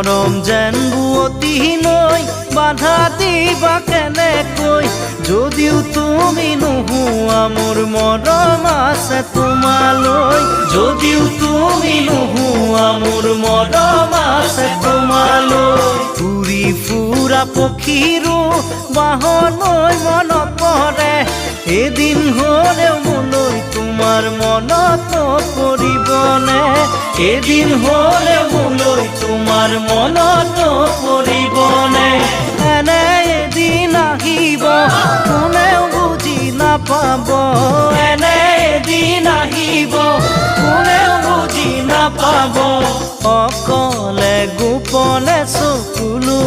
মৰম যেন বুৱতী নৈ বাধা দিবা কেনেকৈ যদিও তুমি নোহোৱা মোৰ মৰম আছে তোমালৈ যদিও তুমি নোহোৱা মোৰ মৰম আছে তোমালৈ উৰি ফুৰা পক্ষীৰো বাহলৈ মনত পৰে এদিন হ'লেও মোলৈ তোমাৰ মনত পৰিবনে এদিন হ'লেও মোলৈ তোমাৰ মনত পৰিবনে এনে এদিন আহিব কোনেও বুজি নাপাব এনে এদিন আহিব কোনেও বুজি নাপাব অকলে গোপনে চকুলো